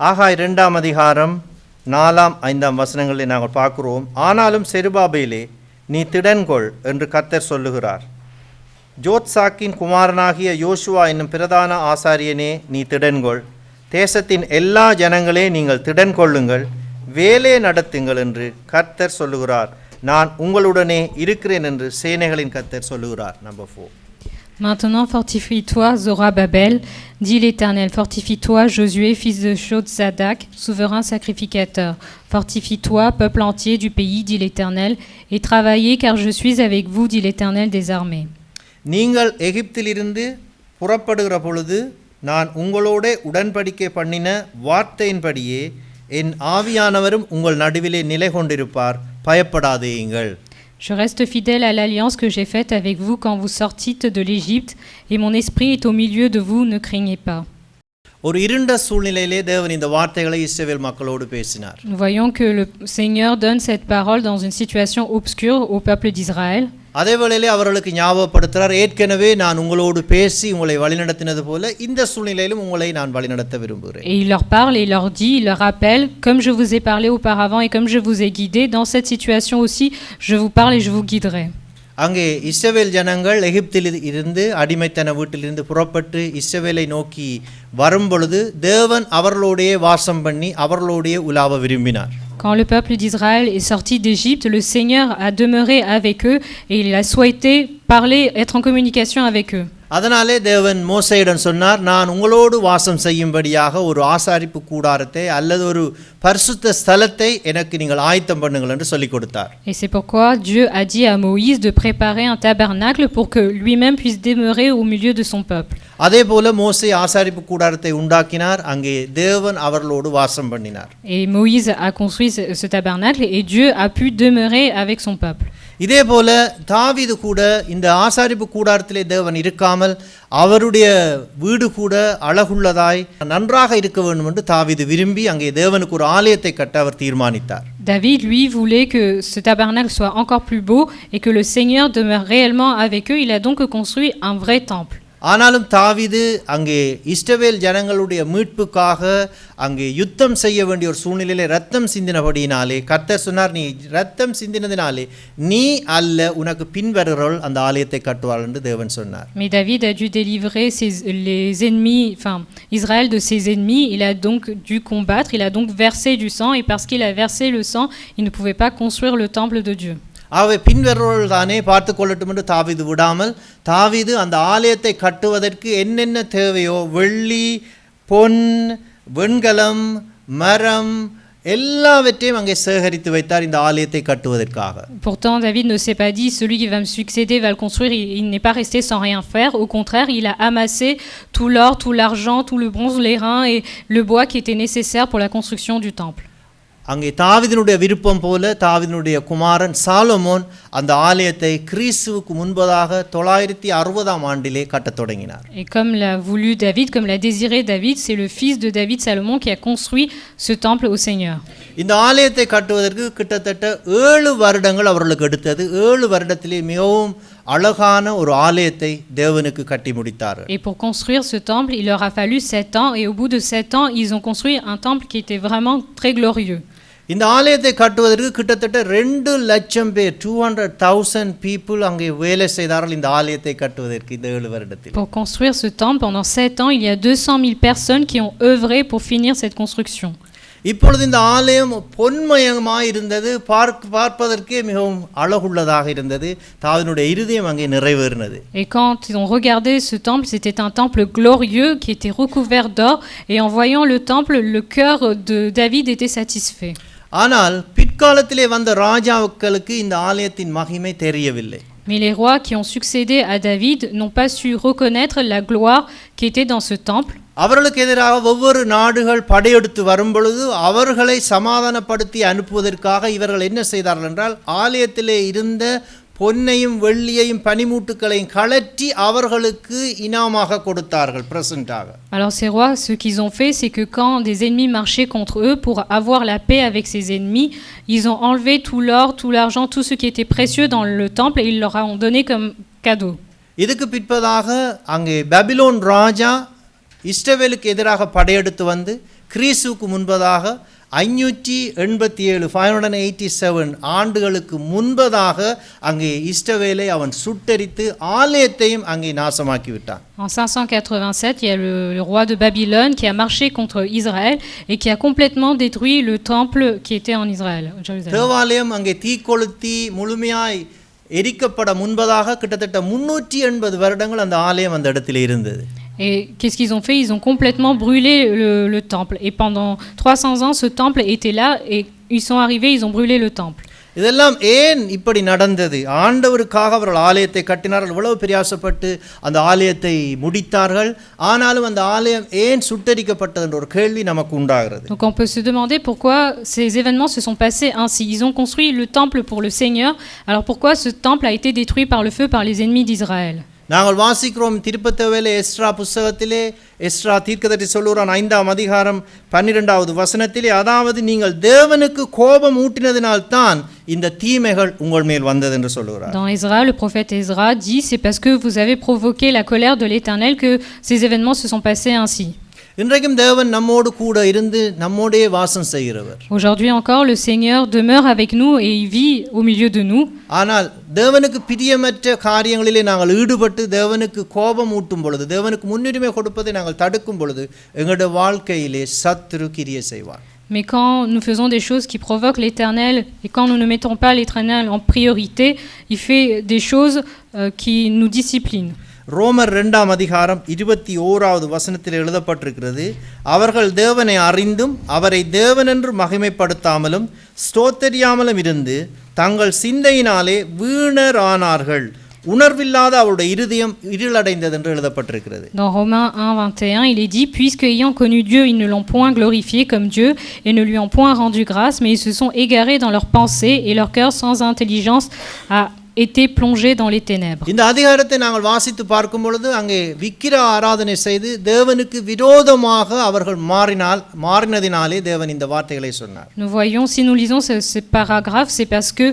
ஆகாய் 2ஆம் அதிகாரம் 4ஆம் 5ஆம் வசனங்களில் நாங்கள் பார்க்கிறோம். ஆனாலும் செருபாபேலே நீ திடன்கொள் என்று கர்த்தர் சொல்லுகிறார். ஜோத்சாக்கின் குமாரனாகிய யோசுவா என்னும் பிரதான ஆசாரியனே நீ திடன்கொள். தேசத்தின் எல்லா ஜனங்களே நீங்கள் திடன் கொள்ளுங்கள், வேலை நடத்துங்கள் என்று கர்த்தர் சொல்லுகிறார். நான் உங்களுடனே இருக்கிறேன் என்று சேனைகளின் கர்த்தர் சொல்லுகிறார். Number 4. Maintenant fortifie-toi, Zorobabel, dit l'Éternel. Fortifie-toi, Josué, fils de Jotzadak, souverain sacrificateur. Fortifie-toi, peuple entier du pays, dit l'Éternel, et travaillez, car je suis avec vous, dit l'Éternel des armées. நீங்கள் எகிப்திலிருந்து புறப்படுகிற பொழுது நான் உங்களோட உடன்படிக்கை பண்ணின வார்த்தையின்படியே என் ஆவியானவரும் உங்கள் நடுவிலே நிலை கொண்டிருப்பார். பயப்படாதேயுங்கள். Je reste fidèle à l'alliance que j'ai faite avec vous quand vous sortîtes de l'Égypte, et mon esprit est au milieu de vous, ne craignez pas. ஒரு இருண்ட சூழ்நிலையிலே தேவன் இந்த வார்த்தைகளை இஸ்ரவேல் மக்களோடு பேசினார். Nous voyons que le Seigneur donne cette parole dans une situation obscure au peuple d'Israël. அதே வேளையிலே அவர்களுக்கு ஞாபகப்படுத்துகிறார், ஏற்கனவே நான் உங்களோடு பேசி உங்களை வழிநடத்தினது போல இந்த சூழ்நிலையிலும் உங்களை நான் வழிநடத்த விரும்புகிறேன். Et il leur parle et il leur dit, il leur rappelle, comme je vous ai parlé auparavant et comme je vous ai guidé, dans cette situation aussi, je vous parle et je vous guiderai. அங்கே இஸ்ரவேல் ஜனங்கள் எகிப்தில் இருந்து அடிமைத்தன வீட்டிலிருந்து புறப்பட்டு இஸ்ரவேலை நோக்கி வரும்பொழுது தேவன் அவர்களோடையே வாசம் பண்ணி அவர்களோடையே உலாவ விரும்பினார். Quand le peuple d'Israël est sorti d'Égypte, le Seigneur a demeuré avec eux et il a souhaité parler, être en communication avec eux. அதனாலே தேவன் மோசேயிடம் சொன்னார், நான் உங்களோடு வாசம் செய்யும்படியாக ஒரு ஆசாரிப்பு கூடாரத்தை அல்லது ஒரு பரிசுத்த ஸ்தலத்தை எனக்கு நீங்கள் ஆயத்தம் பண்ணுங்கள் என்று சொல்லிக் கொடுத்தார். Et c'est pourquoi Dieu a dit à Moïse de préparer un tabernacle pour que lui-même puisse demeurer au milieu de son peuple. அதே போல மோசே ஆசாரிப்பு கூடாரத்தை உண்டாக்கினார், அங்கே தேவன் அவர்களோடு வாசம் பண்ணினார். Et Moïse a construit ce tabernacle et Dieu a pu demeurer avec son peuple. இதே போல தாவீது கூட இந்த ஆசாரிப்பு கூடாரத்திலே தேவன் இருக்காமல் அவருடைய வீடு கூட அழகுள்ளதாய் நன்றாக இருக்க வேண்டும் என்று தாவீது விரும்பி அங்கே தேவனுக்கு ஒரு ஆலயத்தை கட்ட அவர் தீர்மானித்தார். David, lui, voulait que ce tabernacle soit encore plus beau et que le Seigneur demeure réellement avec eux. Il a donc construit un vrai temple. ஆனாலும் தாவீது அங்கே இஸ்ரவேல் ஜனங்களுடைய மீட்புக்காக அங்கே யுத்தம் செய்ய வேண்டிய ஒரு சூழ்நிலையிலே ரத்தம் சிந்தினபடியினாலே கர்த்தர் சொன்னார், நீ ரத்தம் சிந்தினதினாலே நீ அல்ல உனக்கு பின்வருகிறவர்கள் அந்த ஆலயத்தை கட்டுவார்கள் என்று தேவன் சொன்னார். Mais David a dû délivrer les ennemis, enfin Israël de ses ennemis. Il a donc dû combattre, il a donc versé du sang et parce qu'il a versé le sang, il ne pouvait pas construire le temple de Dieu. அவை பின்வருவர்கள் தானே பார்த்து கொள்ளட்டும் என்று தாவீது விடாமல் தாவீது அந்த ஆலயத்தை கட்டுவதற்கு என்னென்ன தேவையோ வெள்ளி, பொன், வெண்கலம், மரம் எல்லாவற்றையும் அங்கே சேகரித்து வைத்தார் இந்த ஆலயத்தை கட்டுவதற்காக. Pourtant David ne s'est pas dit celui qui va me succéder va le construire. Il n'est pas resté sans rien faire. Au contraire, il a amassé tout l'or, tout l'argent, tout le bronze, l'airain et le bois qui était nécessaire pour la construction du temple. அங்கே தாவீதினுடைய விருப்பம் போல தாவீதினுடைய குமாரன் Solomon அந்த ஆலயத்தை கிறிஸ்துவுக்கு முன்பதாக 960ஆம் ஆண்டிலே கட்டத் தொடங்கினார். Et comme l'a voulu David, comme l'a désiré David, c'est le fils de David, Salomon, qui a construit ce temple au Seigneur. இந்த ஆலயத்தை கட்டுவதற்கு கிட்டத்தட்ட 7 வருடங்கள் அவர்களுக்கு எடுத்தது. 7 வருடத்திலே மிகவும் அழகான ஒரு ஆலயத்தை தேவனுக்கு கட்டி முடித்தார்கள். Et pour construire ce temple, il leur a fallu 7 ans et au bout de 7 ans, ils ont construit un temple qui était vraiment très glorieux. இந்த ஆலயத்தை கட்டுவதற்கு கிட்டத்தட்ட 2 லட்சம் பேர் 200,000 people அங்கே வேலை செய்தார்கள் இந்த ஆலயத்தை கட்டுவதற்கு இந்த 7 வருடத்தில். Pour construire ce temple pendant 7 ans, il y a 200,000 personnes qui ont œuvré pour finir cette construction. இப்பொழுது இந்த ஆலயம் பொன்மயமாய் இருந்தது, பார்ப்பதற்கே மிகவும் அழகுள்ளதாக இருந்தது. தாவீதுடைய இருதயம் அங்கே நிறைவேறினது. Et quand on regardait ce temple, c'était un temple glorieux qui était recouvert d'or et en voyant le temple, le cœur de David était satisfait. ஆனால் பிற்காலத்திலே வந்த ராஜாக்களுக்கு இந்த ஆலயத்தின் மகிமை தெரியவில்லை. Mais les rois qui ont succédé à David n'ont pas su reconnaître la gloire qui était dans ce temple. அவர்களுக்கு எதிராக ஒவ்வொரு நாடுகள் படையெடுத்து வரும்பொழுது அவர்களை சமாதானப்படுத்தி அனுப்புவதற்காக இவர்கள் என்ன செய்தார்கள் என்றால் ஆலயத்திலே இருந்த பொன்னையும் வெள்ளியையும் பனிமூட்டுக்களையும் கழற்றி அவர்களுக்கு இனாமாக கொடுத்தார்கள் பிரசன்ட்டாக. Alors ces rois, ce qu'ils ont fait, c'est que quand des ennemis marchaient contre eux pour avoir la paix avec ces ennemis, ils ont enlevé tout l'or, tout l'argent, tout ce qui était précieux dans le temple et ils leur ont donné comme cadeau. இதுக்கு பிற்பதாக அங்கே Babylon ராஜா இஸ்ரவேலுக்கு எதிராக படையெடுத்து வந்து கிறிஸ்துவுக்கு முன்பதாக 587 ஆண்டுகளுக்கு முன்பதாக அங்கே இஸ்ரவேலை அவன் சுட்டெரித்து ஆலயத்தையும் அங்கே நாசமாக்கி விட்டான். En 587, il y a le roi de Babylone qui a marché contre Israël et qui a complètement détruit le temple qui était en Israël, Jérusalem. தேவாலயம் அங்கே தீக்கொளுத்தி முழுமையாய் எரிக்கப்பட முன்பதாக கிட்டத்தட்ட 380 வருடங்கள் அந்த ஆலயம் அந்த இடத்துல இருந்தது. Et qu'est-ce qu'ils ont fait? Ils ont complètement brûlé le temple. Et pendant 300 ans, ce temple était là et ils sont arrivés, ils ont brûlé le temple. இதெல்லாம் ஏன் இப்படி நடந்தது? ஆண்டவருக்காக அவர்கள் ஆலயத்தை கட்டினார்கள், எவ்வளவு பிரயாசப்பட்டு அந்த ஆலயத்தை முடித்தார்கள். ஆனாலும் அந்த ஆலயம் ஏன் சுட்டெரிக்கப்பட்டது என்ற ஒரு கேள்வி நமக்கு உண்டாகிறது. Donc on peut se demander pourquoi ces événements se sont passés ainsi. Ils ont construit le temple pour le Seigneur. Alors pourquoi ce temple a été détruit par le feu par les ennemis d'Israël? நாங்கள் வாசிக்கிறோம் திருப்பத்தவேல Ezra புஸ்தகத்திலே Ezra தீர்க்கதரிசி சொல்லுகிறான் 5ஆம் அதிகாரம் 12வது வசனத்திலே, அதாவது நீங்கள் தேவனுக்கு கோபம் ஊட்டினதினால் தான் இந்த தீமைகள் உங்கள் மேல் வந்தது என்று சொல்லுகிறார். Dans Ezra, le prophète Ezra dit c'est parce que vous avez provoqué la colère de l'Éternel que ces événements se sont passés ainsi. இன்றைக்கும் தேவன் நம்மோடு கூட இருந்து நம்மோடே வாசம் செய்கிறவர். Aujourd'hui encore, le Seigneur demeure avec nous et il vit au milieu de nous. ஆனால் தேவனுக்கு பிரியமற்ற காரியங்களிலே நாங்கள் ஈடுபட்டு தேவனுக்கு கோபம் ஊட்டும் பொழுது, தேவனுக்கு முன்னுரிமை கொடுப்பதை நாங்கள் தடுக்கும் பொழுது எங்களுடைய வாழ்க்கையிலே சத்துரு கிரியை செய்வார். Mais quand nous faisons des choses qui provoquent l'Éternel et quand nous ne mettons pas l'Éternel en priorité, il fait des choses qui nous disciplinent. ரோமர் 2ஆம் அதிகாரம் 21வது வசனத்தில் எழுதப்பட்டிருக்கிறது, அவர்கள் தேவனை அறிந்தும் அவரை தேவனென்று மகிமைப்படுத்தாமலும் ஸ்தோத்தரியாமலும் இருந்து தங்கள் சிந்தையினாலே வீணரானார்கள், உணர்வில்லாத அவருடைய இருதயம் இருளடைந்தது என்று எழுதப்பட்டிருக்கிறது. Dans Romains 1:21, il est dit puisque ayant connu Dieu, ils ne l'ont point glorifié comme Dieu et ne lui ont point rendu grâce, mais ils se sont égarés dans leurs pensées et leur cœur sans intelligence a été plongé dans les ténèbres. இந்த அதிகாரத்தை நாங்கள் வாசித்து பார்க்கும் பொழுது அங்கே விக்கிர ஆராதனை செய்து தேவனுக்கு விரோதமாக அவர்கள் மாறினதினாலே தேவன் இந்த வார்த்தைகளை சொன்னார். Nous voyons, si nous lisons ce paragraphe, c'est parce que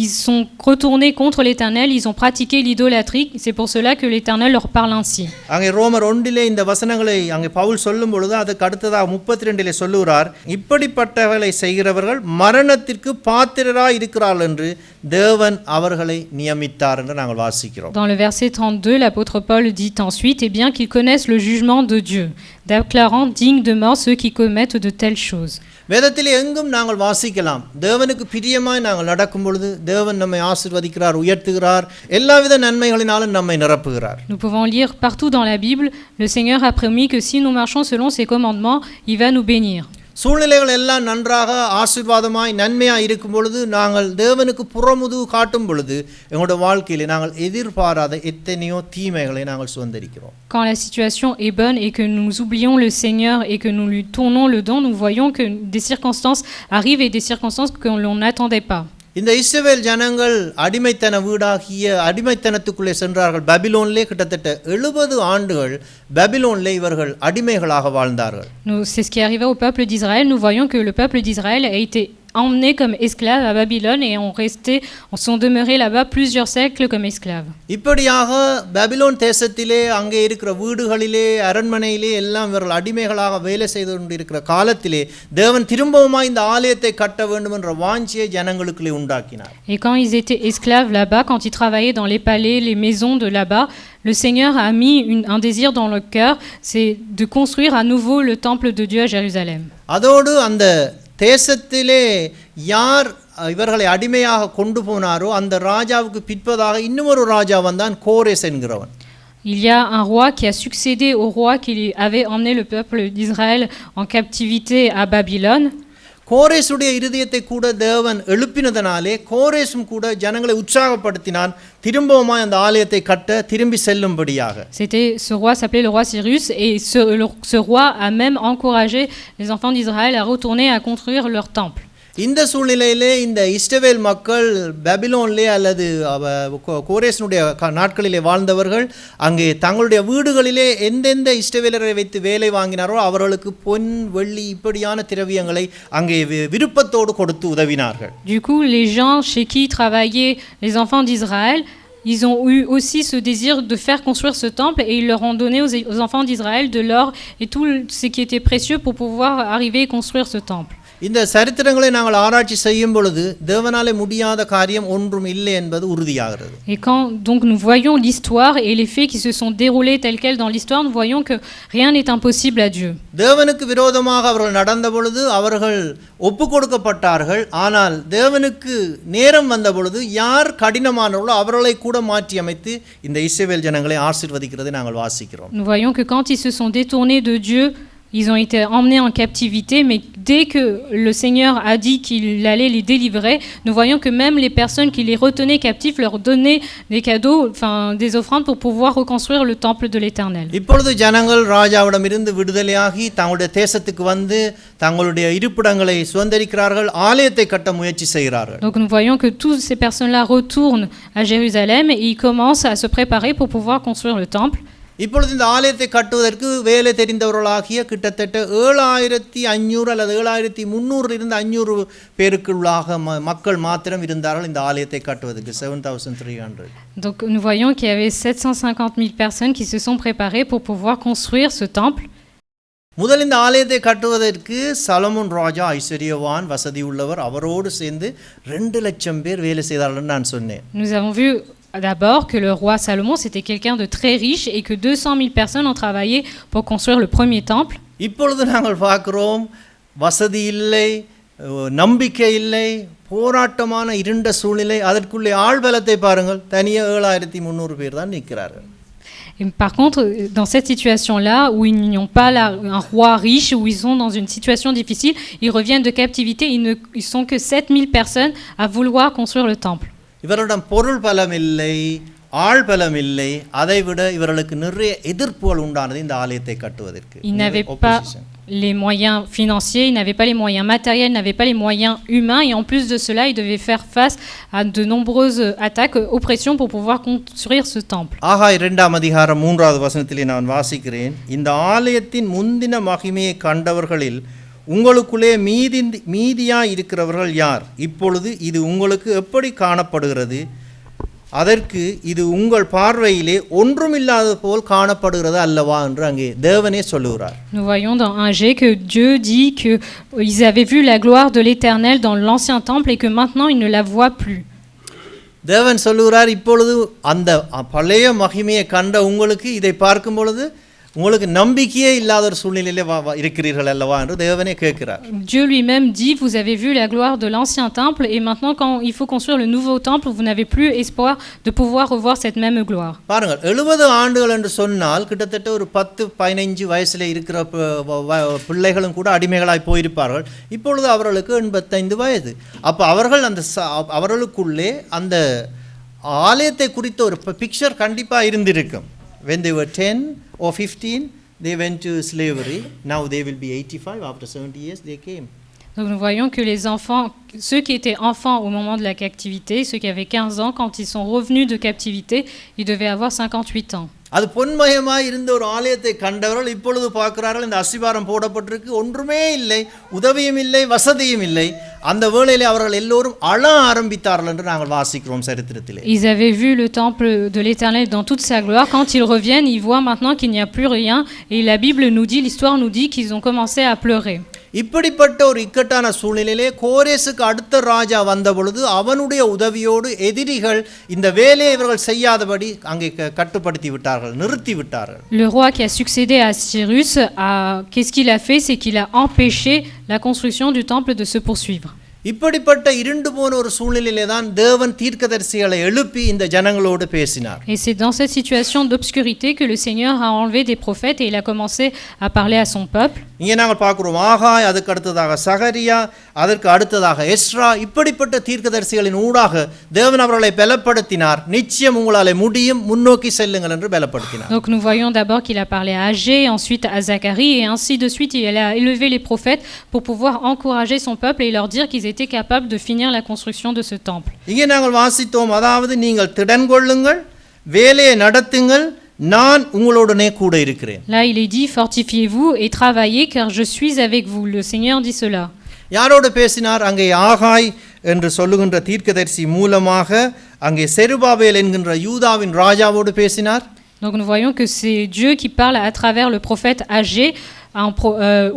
ils sont retournés contre l'Éternel, ils ont pratiqué l'idolâtrie, c'est pour cela que l'Éternel leur parle ainsi. அங்கே ரோமர் 1 இந்த வசனங்களை அங்கே பவுல் சொல்லும் பொழுது அதுக்கு அடுத்ததாக 32 சொல்லுகிறார், இப்படிப்பட்டவர்களை செய்கிறவர்கள் மரணத்திற்கு பாத்திரராய் இருக்கிறார்கள் என்று தேவன் அவர்களை நியமித்தார் என்று நாங்கள் வாசிக்கிறோம். Dans le verset 32, l'apôtre Paul dit ensuite, eh bien qu'ils connaissent le jugement de Dieu, déclarant dignes de mort ceux qui commettent de telles choses. வேதத்திலே எங்கும் நாங்கள் வாசிக்கலாம், தேவனுக்கு பிரியமாய் நாங்கள் நடக்கும் பொழுது தேவன் நம்மை ஆசீர்வதிக்கிறார், உயர்த்துகிறார், எல்லாவித நன்மைகளினாலும் நம்மை நிரப்புகிறார். Nous pouvons lire partout dans la Bible, le Seigneur a promis que si nous marchons selon ses commandements, il va nous bénir. சூழ்நிலைகள் எல்லாம் நன்றாக ஆசீர்வாதமாய் நன்மையாய் இருக்கும் பொழுது நாங்கள் தேவனுக்கு புறமுதுகு காட்டும் பொழுது எங்களுடைய வாழ்க்கையிலே நாங்கள் எதிர்பாராத எத்தனையோ தீமைகளை நாங்கள் சுதந்திரிக்கிறோம். Quand la situation est bonne et que nous oublions le Seigneur et que nous lui tournons le dos, nous voyons que des circonstances arrivent et des circonstances que l'on n'attendait pas. இந்த இஸ்ரவேல் ஜனங்கள் அடிமைத்தன வீடாகிய அடிமைத்தனத்துக்குள்ளே சென்றார்கள். பாபிலோனிலே கிட்டத்தட்ட 70 ஆண்டுகள் பாபிலோனிலே இவர்கள் அடிமைகளாக வாழ்ந்தார்கள். C'est ce qui arrivait au peuple d'Israël. Nous voyons que le peuple d'Israël a été emmenés comme esclaves à Babylone et sont demeurés là-bas plusieurs siècles comme esclaves. இப்படியாக பாபிலோன் தேசத்திலே அங்கே இருக்கிற வீடுகளிலே அரண்மனையிலே எல்லாம் இவர்கள் அடிமைகளாக வேலை செய்து கொண்டிருக்கிற காலத்திலே தேவன் திரும்பவுமாய் இந்த ஆலயத்தை கட்ட வேண்டும் என்ற வாஞ்சியை ஜனங்களுக்குள்ளே உண்டாக்கினார். Et quand ils étaient esclaves là-bas, quand ils travaillaient dans les palais, les maisons de là-bas, le Seigneur a mis un désir dans leur cœur, c'est de construire à nouveau le temple de Dieu à Jérusalem. அதோடு அந்த தேசத்திலே யார் இவர்களை அடிமையாக கொண்டு போனாரோ அந்த ராஜாவுக்கு பிற்பதாக இன்னொரு ராஜா வந்தான், கோரேஸ் என்கிறவன். Il y a un roi qui a succédé au roi qui avait emmené le peuple d'Israël en captivité à Babylone. கோரேசுடைய இருதயத்தை கூட தேவன் எழுப்பினதனாலே கோரேசும் கூட ஜனங்களை உற்சாகப்படுத்தினான் திரும்பவுமாய் அந்த ஆலயத்தை கட்ட திரும்பி செல்லும்படியாக. Ce roi s'appelait le roi Cyrus et ce roi a même encouragé les enfants d'Israël à retourner à construire leur temple. இந்த சூழ்நிலையிலே இந்த இஸ்ரவேல் மக்கள் பாபிலோனிலே அல்லது கோரேசனுடைய நாட்களிலே வாழ்ந்தவர்கள் அங்கே தங்களுடைய வீடுகளிலே எந்தெந்த இஸ்ரவேலரை வைத்து வேலை வாங்கினாரோ அவர்களுக்கு பொன் வெள்ளி இப்படியான திரவியங்களை அங்கே விருப்பத்தோடு கொடுத்து உதவினார்கள். Du coup, les gens chez qui travaillaient les enfants d'Israël, ils ont eu aussi ce désir de faire construire ce temple et ils leur ont donné aux enfants d'Israël de l'or et tout ce qui était précieux pour pouvoir arriver et construire ce temple. இந்த சரித்திரங்களை நாங்கள் ஆராய்ச்சி செய்யும் பொழுது தேவனாலே முடியாத காரியம் ஒன்றும் இல்லை என்பது உறுதியாகிறது. Et quand donc nous voyons l'histoire et les faits qui se sont déroulés tels quels dans l'histoire, nous voyons que rien n'est impossible à Dieu. தேவனுக்கு விரோதமாக அவர்கள் நடந்த பொழுது அவர்கள் ஒப்புக்கொடுக்கப்பட்டார்கள். ஆனால் தேவனுக்கு நேரம் வந்த பொழுது யார் கடினமானவர்களோ அவர்களை கூட மாற்றி அமைத்து இந்த இஸ்ரவேல் ஜனங்களை ஆசீர்வதிக்கிறதை நாங்கள் வாசிக்கிறோம். Nous voyons que quand ils se sont détournés de Dieu, ils ont été emmenés en captivité, mais dès que le Seigneur a dit qu'il allait les délivrer, nous voyons que même les personnes qui les retenaient captifs leur donnaient des cadeaux, enfin des offrandes pour pouvoir reconstruire le temple de l'Éternel. இப்பொழுது ஜனங்கள் ராஜாவிடமிருந்து விடுதலையாகி தங்களுடைய தேசத்துக்கு வந்து தங்களுடைய இருப்பிடங்களை சுதந்திரிக்கிறார்கள், ஆலயத்தை கட்ட முயற்சி செய்கிறார்கள். Donc nous voyons que toutes ces personnes-là retournent à Jérusalem et ils commencent à se préparer pour pouvoir construire le temple. இப்பொழுது இந்த ஆலயத்தை கட்டுவதற்கு வேலை தெரிந்தவர்களாகிய கிட்டத்தட்ட 7500 அல்லது 7300 இருந்து 500 பேருக்குள்ளாக மக்கள் மாத்திரம் இருந்தார்கள் இந்த ஆலயத்தை கட்டுவதற்கு. 7300. Donc nous voyons qu'il y avait 750 000 personnes qui se sont préparées pour pouvoir construire ce temple. முதல் இந்த ஆலயத்தை கட்டுவதற்கு சலமோன் ராஜா ஐஸ்வர்யவான் வசதி உள்ளவர், அவரோடு சேர்ந்து 2 லட்சம் பேர் வேலை செய்தார்கள் நான் சொன்னேன். Nous avons vu d'abord que le roi Salomon c'était quelqu'un de très riche et que 200 000 personnes ont travaillé pour construire le premier temple. இப்பொழுது நாங்கள் பார்க்கிறோம் வசதி இல்லை, நம்பிக்கை இல்லை, போராட்டமான இருண்ட சூழ்நிலை, அதற்குள்ளே ஆள்பலத்தை பாருங்கள், தனியே 7300 பேர் தான் நிற்கிறார்கள். Et par contre, dans cette situation-là, où ils n'ont pas un roi riche, où ils sont dans une situation difficile, ils reviennent de captivité, ils sont que 7000 personnes à vouloir construire le temple. இவரிடம் பொருள் பலம் இல்லை, ஆள் பலம் இல்லை, அதைவிட இவர்களுக்கு நிறைய எதிர்ப்புகள் உண்டானது இந்த ஆலயத்தை கட்டுவதற்கு. Ils n'avaient pas les moyens financiers, ils n'avaient pas les moyens matériels, ils n'avaient pas les moyens humains et en plus de cela, ils devaient faire face à de nombreuses attaques, oppressions pour pouvoir construire ce temple. ஆகாய் 2ஆம் அதிகாரம் 3வது வசனத்திலே நான் வாசிக்கிறேன். இந்த ஆலயத்தின் முந்தின மகிமையை கண்டவர்களில் உங்களுக்குள்ளே மீதியாய் இருக்கிறவர்கள் யார்? இப்பொழுது இது உங்களுக்கு எப்படி காணப்படுகிறது? அதற்கு இது உங்கள் பார்வையிலே ஒன்றுமில்லாத போல் காணப்படுகிறது அல்லவா என்று அங்கே தேவனே சொல்லுகிறார். Nous voyons dans 1G que Dieu dit que ils avaient vu la gloire de l'Éternel dans l'ancien temple et que maintenant ils ne la voient plus. தேவன் சொல்லுகிறார், இப்பொழுது அந்த பழைய மகிமையை கண்ட உங்களுக்கு இதை பார்க்கும் பொழுது உங்களுக்கு நம்பிக்கையே இல்லாத ஒரு சூழ்நிலையிலே இருக்கிறீர்கள் அல்லவா என்று தேவனே கேட்கிறார். Dieu lui-même dit, vous avez vu la gloire de l'ancien temple et maintenant quand il faut construire le nouveau temple, vous n'avez plus espoir de pouvoir revoir cette même gloire. பாருங்கள், 70 ஆண்டுகள் என்று சொன்னால் கிட்டத்தட்ட ஒரு 10-15 வயசுல இருக்கிற பிள்ளைகளும் கூட அடிமைகளாய் போயிருப்பார்கள். இப்பொழுது அவர்களுக்கு 85 வயது. அப்ப அவர்கள் அவர்களுக்குள்ளே அந்த ஆலயத்தை குறித்த ஒரு பிக்சர் கண்டிப்பா இருந்திருக்கும். When they were 10 or 15, they went to slavery. Now they will be 85. After 70 years, they came. Donc nous voyons que les enfants, ceux qui étaient enfants au moment de la captivité, ceux qui avaient 15 ans, quand ils sont revenus de captivité, ils devaient avoir 58 ans. அது பொன்மயமாய் இருந்த ஒரு ஆலயத்தை கண்டவர்கள் இப்பொழுது பார்க்கிறார்கள், இந்த அஸ்திபாரம் போடப்பட்டிருக்கு, ஒன்றுமே இல்லை, உதவியும் இல்லை, வசதியும் இல்லை. அந்த வேளையிலே அவர்கள் எல்லோரும் அழ ஆரம்பித்தார்கள் என்று நாங்கள் வாசிக்கிறோம் சரித்திரத்திலே. Ils avaient vu le temple de l'Éternel dans toute sa gloire. Quand ils reviennent, ils voient maintenant qu'il n'y a plus rien. Et la Bible nous dit, l'histoire nous dit qu'ils ont commencé à pleurer. இப்படிப்பட்ட ஒரு இக்கட்டான சூழ்நிலையிலே கோரேசுக்கு அடுத்த ராஜா வந்த பொழுது அவனுடைய உதவியோடு எதிரிகள் இந்த வேலையை இவர்கள் செய்யாதபடி அங்கே கட்டுப்படுத்தி விட்டார்கள், நிறுத்தி விட்டார்கள். Le roi qui a succédé à Cyrus, qu'est-ce qu'il a fait? C'est qu'il a empêché la construction du temple de se poursuivre. இப்படிப்பட்ட இருண்டு போன ஒரு சூழ்நிலையிலே தான் தேவன் தீர்க்கதரிசிகளை எழுப்பி இந்த ஜனங்களோடு பேசினார். Et c'est dans cette situation d'obscurité que le Seigneur a enlevé des prophètes et il a commencé à parler à son peuple. இங்கே நாங்கள் பார்க்கிறோம் ஆகாய், அதுக்கு அடுத்ததாக சகரியா, அதற்கு அடுத்ததாக எஸ்ரா, இப்படிப்பட்ட தீர்க்கதரிசிகளின் ஊடாக தேவன் அவர்களை பலப்படுத்தினார். நிச்சயம் உங்களாலே முடியும், முன்னோக்கி செல்லுங்கள் என்று பலப்படுத்தினார். Donc nous voyons d'abord qu'il a parlé à Agé, ensuite à Zacharie et ainsi de suite. Il a élevé les prophètes pour pouvoir encourager son peuple et leur dire qu'ils étaient été capable de finir la construction de ce temple. இங்கே நாங்கள் வாசித்தோம், அதாவது நீங்கள் திடன் கொள்ளுங்கள், வேலையை நடத்துங்கள், நான் உங்களுடனே கூட இருக்கிறேன். Là, il est dit, fortifiez-vous et travaillez, car je suis avec vous. Le Seigneur dit cela. யாரோடு பேசினார்? அங்கே ஆகாய் என்று சொல்லுகின்ற தீர்க்கதரிசி மூலமாக அங்கே செருபாபேல் என்கின்ற யூதாவின் ராஜாவோடு பேசினார். Donc nous voyons que c'est Dieu qui parle à travers le prophète Agé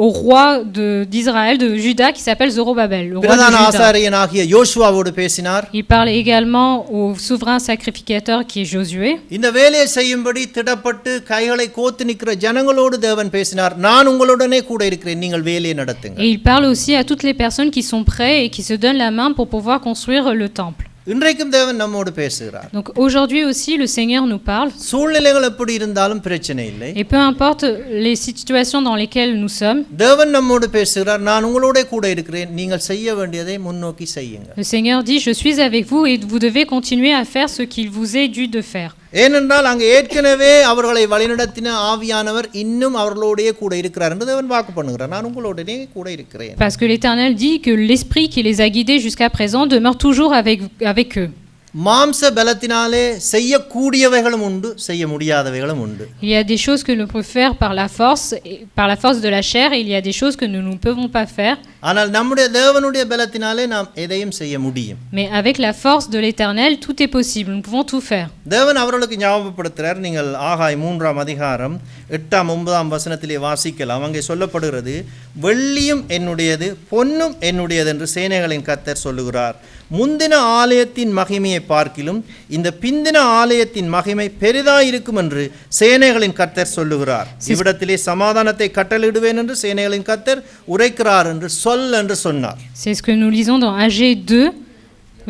au roi d'Israël, de Juda, qui s'appelle Zorobabel, le roi de பிரதான Juda. ஆசாரியனாகிய யோசுவாவோடு பேசினார். Il parle également au souverain sacrificateur qui est Josué. இந்த வேலையை செய்யும்படி திடப்பட்டு கைகளை கோத்து நிற்கிற ஜனங்களோடு தேவன் பேசினார். நான் உங்களுடனே கூட இருக்கிறேன், நீங்கள் வேலையை நடத்துங்க. Et il parle aussi à toutes les personnes qui sont prêtes et qui se donnent la main pour pouvoir construire le temple. இன்றைக்கும் தேவன் நம்மோடு பேசுகிறார். Donc aujourd'hui aussi le Seigneur nous parle. சூழ்நிலைகள் எப்படி இருந்தாலும் பிரச்சனை இல்லை. Et peu importe les situations dans lesquelles nous sommes, தேவன் நம்மோடு பேசுகிறார். நான் உங்களோட கூட இருக்கிறேன், நீங்கள் செய்ய வேண்டியதை முன்னோக்கி செய்யுங்க. le Seigneur dit, je suis avec vous et vous devez continuer à faire ce qu'il vous est dû de faire. ஏனென்றால் அங்கே ஏற்கனவே அவர்களை வழிநடத்தின ஆவியானவர் இன்னும் அவர்களோடே கூட இருக்கிறார் என்று தேவன் வாக்கு பண்ணுகிறார். நான் உங்களோடே கூட இருக்கிறேன். Parce que l'Éternel dit que l'esprit qui les a guidés jusqu'à présent demeure toujours avec eux. மாம்ச பலத்தினாலே செய்யக்கூடியவைகளும் உண்டு, செய்ய முடியாதவைகளும் உண்டு. Il y a des choses que nous pouvons faire par la force de la chair, et il y a des choses que nous ne pouvons pas faire. ஆனால் நம்முடைய தேவனுடைய பலத்தினாலே நாம் எதையும் செய்ய முடியும். Mais avec la force de l'Éternel, tout est possible. Nous pouvons tout faire. தேவன் அவர்களுக்கு ஞாபகப்படுத்துகிறார். நீங்கள் ஆகாய் 3ஆம் அதிகாரம் 8ஆம் 9ஆம் வசனத்திலே வாசிக்கலாம். அங்கே சொல்லப்படுகிறது, வெள்ளியும் என்னுடையது, பொன்னும் என்னுடையது என்று சேனைகளின் கர்த்தர் சொல்லுகிறார். முந்தின ஆலயத்தின் மகிமையை பார்க்கிலும் இந்த பிந்தின ஆலயத்தின் மகிமை பெரிதாயிருக்கும் என்று சேனைகளின் கர்த்தர் சொல்லுகிறார். இவ்விடத்திலே சமாதானத்தை கட்டளையிடுவேன் என்று சேனைகளின் கர்த்தர் உரைக்கிறார் என்று சொல் என்று சொன்னார். C'est ce que nous lisons dans Agé 2,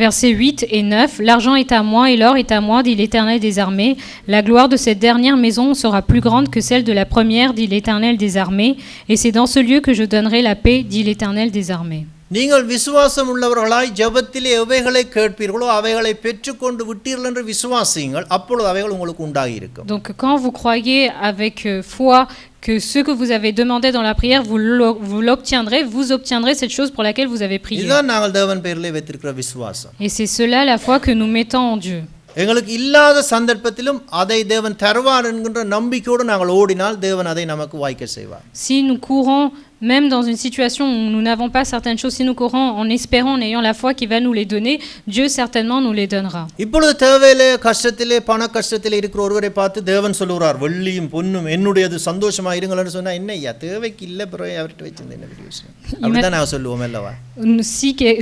versets 8 et 9. L'argent est à moi et l'or est à moi, dit l'Éternel des armées. La gloire de cette dernière maison sera plus grande que celle de la première, dit l'Éternel des armées. Et c'est dans ce lieu que je donnerai la paix, dit l'Éternel des armées. நீங்கள் விசுவாசம் உள்ளவர்களாய் ஜெபத்திலே எவைகளை கேட்பீர்களோ அவைகளை பெற்றுக்கொண்டு விட்டீர்கள் என்று விசுவாசியுங்கள், அப்பொழுது அவைகள் உங்களுக்கு உண்டாகி இருக்கும். Donc quand vous croyez avec foi que ce que vous avez demandé dans la prière, vous l'obtiendrez, vous obtiendrez cette chose pour laquelle vous avez prié. இதுதான் நாங்கள் தேவன் பேரிலே வைத்திருக்கிற விசுவாசம். Et c'est cela la foi que nous mettons en Dieu. எங்களுக்கு இல்லாத சந்தர்ப்பத்திலும் அதை தேவன் தருவார் என்கின்ற நம்பிக்கையோடு நாங்கள் ஓடினால் தேவன் அதை நமக்கு வாய்க்க செய்வார். Si nous courons même dans une situation où nous n'avons pas certaines choses, si nous courons en espérant, en ayant la foi qui va nous les donner, Dieu certainement nous les donnera. இப்பொழுது தேவையிலே கஷ்டத்திலே பண கஷ்டத்திலே இருக்கிற ஒருவரை பார்த்து தேவன் சொல்லுகிறார், வெள்ளியும் பொன்னும் என்னுடையது, சந்தோஷமா இருங்கள்னு சொன்னா என்ன ஐயா தேவைக்கு இல்லை பிறகு அவர்கிட்ட வச்சிருந்தேன் என்ன பெரிய விஷயம் அப்படிதான் நான் சொல்லுவோம் அல்லவா?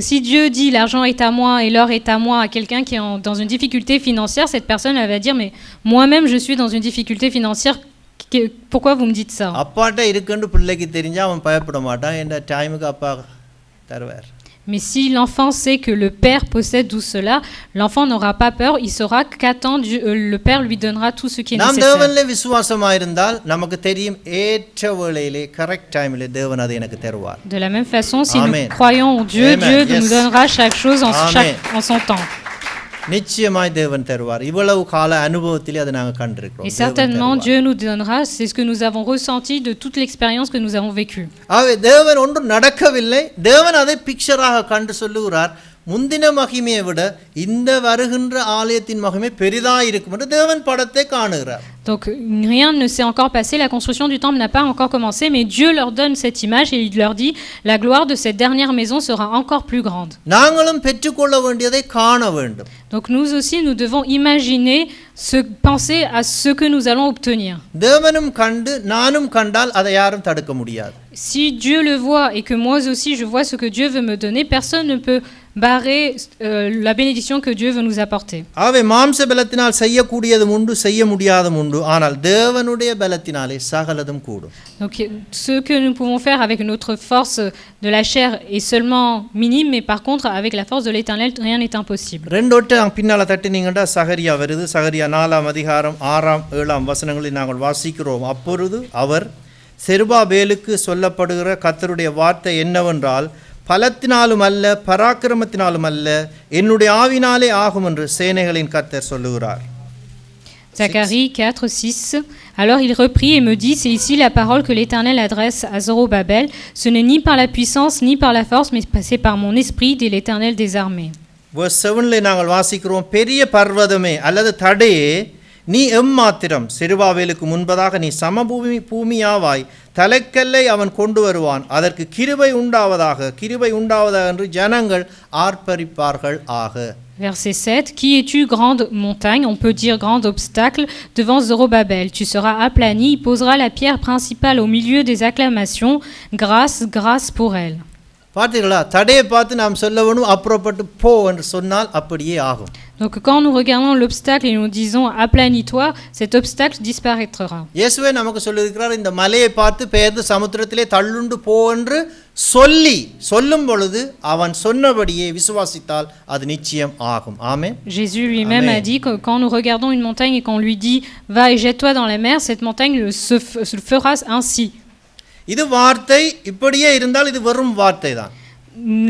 Si Dieu dit l'argent est à moi et l'or est à moi à quelqu'un qui est dans une difficulté financière, cette personne elle va dire mais moi-même je suis dans une difficulté financière, pourquoi vous me dites ça? அப்பாட்ட இருக்குன்னு பிள்ளைக்கு தெரிஞ்சா அவன் பயப்பட மாட்டான், இந்த டைமுக்கு அப்பா தருவார். Mais si l'enfant sait que le père possède tout cela, l'enfant n'aura pas peur, il saura qu'attend le père lui donnera tout ce qui est நாம் nécessaire. தேவனிலே விசுவாசமா இருந்தால் நமக்கு தெரியும் ஏற்ற வேளையிலே கரெக்ட் டைமிலே தேவன் அதை எனக்கு தருவார். De la même façon, si Amen. nous croyons en Dieu, Amen. Dieu Yes. nous donnera chaque chose en son temps. நிச்சயமாய் தேவன் தருவார். இவ்வளவு கால அனுபவத்திலே அதை நாங்கள் கண்டிருக்கிறோம். Et certainement Dieu nous donnera, c'est ce que nous avons ressenti de toute l'expérience que nous avons vécue. ஆகவே தேவன் ஒன்றும் நடக்கவில்லை, தேவன் அதை பிக்சராக கண்டு சொல்லுகிறார். முந்தின மகிமையை விட இந்த வருகின்ற ஆலயத்தின் மகிமை பெரிதாக இருக்கும் என்று தேவன் படத்தை காணுகிறார். Donc rien ne s'est encore passé, la construction du temple n'a pas encore commencé, mais Dieu leur donne cette image et il leur dit la gloire de cette dernière maison sera encore plus grande. நாங்களும் பெற்றுக்கொள்ள வேண்டியதை காண வேண்டும். Donc nous aussi nous devons imaginer, penser à ce que nous allons obtenir. தேவனும் கண்டு நானும் கண்டால் அதை யாரும் தடுக்க முடியாது. Si Dieu le voit et que moi aussi je vois ce que Dieu veut me donner, personne ne peut barrer la bénédiction que Dieu veut nous apporter. ஆகவே மாம்ச பலத்தினால் செய்யக்கூடியதும் உண்டு, செய்ய முடியாததும் உண்டு, ஆனால் தேவனுடைய பலத்தினாலே சகலதும் கூடும். Donc ce que nous pouvons faire avec notre force de la chair est seulement minime, mais par contre avec la force de l'Éternel rien n'est impossible. ரெண்டோட்டு பின்னால தட்டினீங்கடா சகரியா வருது. சகரியா 4ஆம் அதிகாரம் 6ஆம் 7ஆம் வசனங்களில் நாங்கள் வாசிக்கிறோம். அப்பொழுது அவர் செருபாபேலுக்கு சொல்லப்படுகிற கர்த்தருடைய வார்த்தை என்னவென்றால், பலத்தினாலும் அல்ல பராக்கிரமத்தினாலும் அல்ல என்னுடைய ஆவினாலே ஆகும் என்று சேனைகளின் கர்த்தர் சொல்லுகிறார். Zacharie 4, 6. Alors il reprit et me dit, c'est ici la parole que l'Éternel adresse à Zorobabel. Ce n'est ni par la puissance ni par la force, mais c'est par mon esprit, dit l'Éternel des armées. verse 7ல நாங்கள் வாசிக்கிறோம், பெரிய பர்வதமே அல்லது தடையே, நீ எம்மாத்திரம் செருபாபேலுக்கு முன்பதாக நீ பூமியாவாய், தலைக்கல்லை அவன் கொண்டு வருவான், அதற்கு கிருபை உண்டாவதாக என்று ஜனங்கள் ஆர்ப்பரிப்பார்கள் ஆக. Verset 7, qui es-tu, grande montagne, on peut dire grand obstacle, devant Zorobabel? Tu seras aplani, il posera la pierre principale au milieu des acclamations, grâce, grâce pour elle. பார்த்தீங்களா, தடையை பார்த்து நாம் சொல்ல வேணும், அப்புறப்பட்டு போ என்று சொன்னால் அப்படியே ஆகும். Donc quand nous regardons l'obstacle et nous disons aplanis-toi, cet obstacle disparaîtra. இயேசுவே நமக்கு சொல்லியிருக்கிறார், இந்த மலையை பார்த்து பெயர்ந்து சமுத்திரத்திலே தள்ளுண்டு போ என்று சொல்லும் பொழுது அவன் சொன்னபடியே விசுவாசித்தால் அது நிச்சயம் ஆகும். ஆமென். Jésus lui-même a dit que quand nous regardons une montagne et qu'on lui dit va et jette-toi dans la mer, cette montagne se fera ainsi. இது வார்த்தை இப்படியே இருந்தால் இது வெறும் வார்த்தை தான்.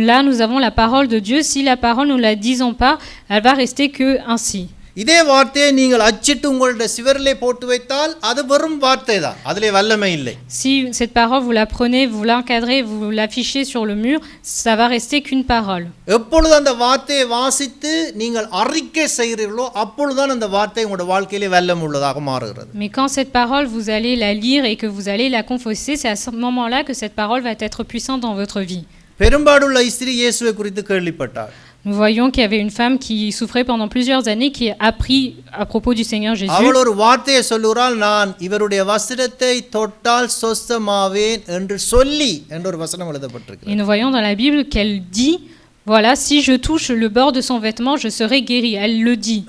Là nous avons la parole de Dieu, si la parole nous la disons pas, elle va rester que ainsi. இதே வார்த்தையை நீங்கள் அச்சிட்டு உங்களுடைய சிவரிலே போட்டு வைத்தால் அது வெறும் வார்த்தை தான், அதிலே வல்லமை இல்லை. Si cette parole vous la prenez, vous l'encadrez, vous l'affichez sur le mur, ça va rester qu'une parole. எப்பொழுது அந்த வார்த்தையை வாசித்து நீங்கள் அறிக்கை செய்கிறீர்களோ அப்பொழுதுதான் அந்த வார்த்தை உங்களுடைய வாழ்க்கையிலே வல்லமை உள்ளதாக மாறுகிறது. Mais quand cette parole vous allez la lire et que vous allez la confesser, c'est à ce moment-là que cette parole va être puissante dans votre vie. பெரும்பாடுள்ள ஸ்திரீ இயேசுவை குறித்து கேள்விப்பட்டார். Nous voyons qu'il y avait une femme qui souffrait pendant plusieurs années, qui a appris à propos du Seigneur Jésus. அவள் ஒரு வார்த்தையை சொல்லுகிறாள், நான் இவருடைய வஸ்திரத்தை தொட்டால் சொஸ்தமாவேன் என்று சொல்லி என்ற ஒரு வசனம் எழுதப்பட்டிருக்கிறது. Et nous voyons dans la Bible qu'elle dit, voilà, si je touche le bord de son vêtement, je serai guérie. Elle le dit.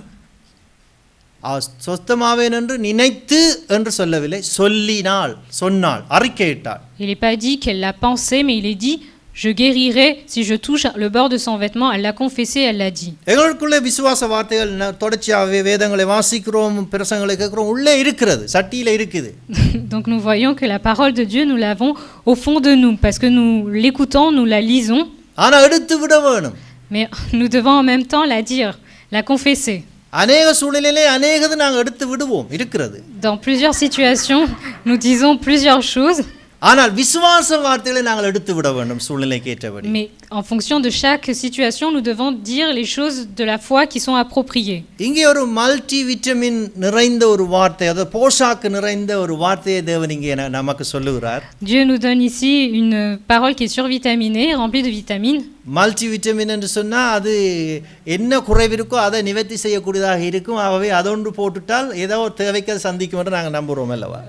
சொஸ்தமாவேன் என்று நினைத்து என்று சொல்லவில்லை, சொன்னாள், அறிக்கையிட்டாள். Il n'est pas dit qu'elle l'a pensé, mais il est dit, je guérirai si je touche le bord de son vêtement. Elle l'a confessé, elle l'a dit. எங்களுக்குள்ளே விசுவாச வார்த்தைகள் தொடர்ச்சியாகவே வேதங்களை வாசிக்கிறோம், பிரசங்களை கேட்கிறோம், உள்ளே இருக்கிறது, சட்டியில இருக்குது. Donc nous voyons que la parole de Dieu, nous l'avons au fond de nous, parce que nous l'écoutons, nous la lisons. ஆனா எடுத்து விட வேணும். Mais nous devons en même temps la dire, la confesser. அநேக சூழ்நிலையிலே அநேகது நாங்கள் எடுத்து விடுவோம், இருக்கிறது. Dans plusieurs situations, nous disons plusieurs choses. ஆனால் விசுவாச வார்த்தைகளை நாங்கள் எடுத்து விட வேண்டும் சூழ்நிலைக்கு ஏற்றபடி. Mais en fonction de chaque situation, nous devons dire les choses de la foi qui sont appropriées. இங்கே ஒரு மல்டி விட்டமின் நிறைந்த ஒரு வார்த்தை, அதாவது போஷாக்கு நிறைந்த ஒரு வார்த்தையை தேவன் இங்கே நமக்கு சொல்லுகிறார். Dieu nous donne ici une parole qui est survitaminée, remplie de vitamines. Multi vitamin என்று சொன்னால் அது என்ன குறைவு இருக்கோ அதை நிவர்த்தி செய்யக்கூடியதாக இருக்கும். ஆகவே அதொன்று போட்டுட்டால் ஏதோ ஒரு தேவைக்கு சந்திக்கும் என்று நாங்கள் நம்புகிறோம் அல்லவா.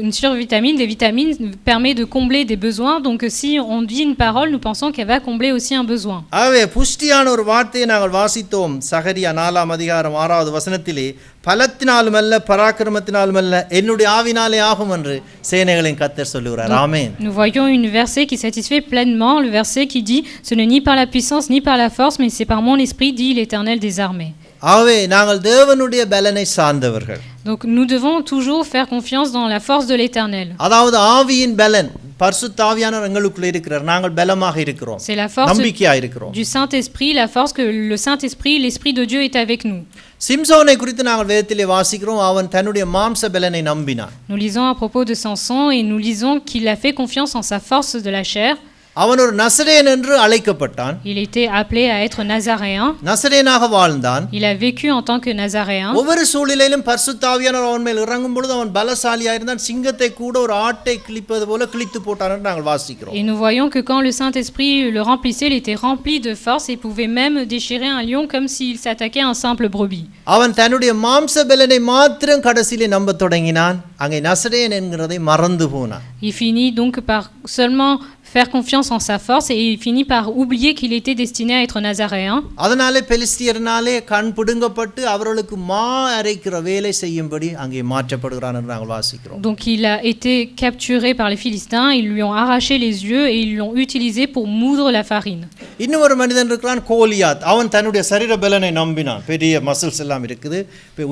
Une survitamine, des vitamines permet de combler des besoins. Donc si on dit une parole, nous pensons qu'elle va combler aussi un besoin. ஆகவே புஷ்டியான ஒரு வார்த்தையை நாங்கள் வாசித்தோம். சகரியா 4:6 வசனத்திலே, பலத்தினாலும் அல்ல பராக்கிரமத்தினாலும் அல்ல என்னுடைய ஆவினாலே ஆகும் என்று சேனைகளின் கர்த்தர் சொல்லுகிறார். ஆமென். Nous voyons une verset qui satisfait pleinement, le verset qui dit, ce n'est ni par la puissance ni par la force, mais c'est par mon esprit, dit l'Éternel des armées. ஆகவே நாங்கள் தேவனுடைய பலனை சார்ந்தவர்கள். Donc nous devons toujours faire confiance dans la force de l'Éternel. அதாவது ஆவியின் பலன், பரிசுத்த ஆவியானவர் எங்களுக்குள்ள இருக்கிறார், நாங்கள் பலமாக இருக்கிறோம், C'est la force நம்பிக்கையாக இருக்கிறோம். du Saint-Esprit, la force que le Saint-Esprit, l'Esprit de Dieu est avec nous. சிம்சோனை குறித்து நாங்கள் வேதத்திலே வாசிக்கிறோம், அவன் தன்னுடைய மாம்ச பலனை நம்பினான். Nous lisons à propos de Samson et nous lisons qu'il a fait confiance en sa force de la chair. அவன் ஒரு நசரேயன் என்று அழைக்கப்பட்டான். Il était appelé à être nazaréen. நசரேயனாக வாழ்ந்தான். Il a vécu en tant que nazaréen. ஒவ்வொரு சூழ்நிலையிலும் பரிசுத்த ஆவியானவர் அவன் மேல் இறங்கும் பொழுது அவன் பலசாலியாக இருந்தான். சிங்கத்தை கூட ஒரு ஆட்டை கிழிப்பது போல கிழித்து போட்டான் என்று நாங்கள் வாசிக்கிறோம். Et nous voyons que quand le Saint-Esprit le remplissait, il était rempli de force et pouvait même déchirer un lion comme s'il s'attaquait à un simple brebis. அவன் தன்னுடைய மாம்ச பலனை மாத்திரம் கடைசியிலே நம்ப தொடங்கினான். அங்கே நசரேயன் என்கிறதை மறந்து போனான். Il finit donc par seulement faire confiance en sa force et il finit par oublier qu'il était destiné à être nazaréen. அதனாலே பெலிஸ்தியர்னாலே கண் பிடுங்கப்பட்டு அவர்களுக்கு மா அரைக்கிற வேலை செய்யும்படி அங்கே மாற்றப்படுகிறான் என்று நாங்கள் வாசிக்கிறோம். Donc il a été capturé par les Philistins, ils lui ont arraché les yeux et ils l'ont utilisé pour moudre la farine. இன்னும் ஒரு மனிதன் இருக்கிறான், கோலியாத். அவன் தன்னுடைய சரீர பலனை நம்பினான். பெரிய மசில்ஸ் எல்லாம் இருக்குது,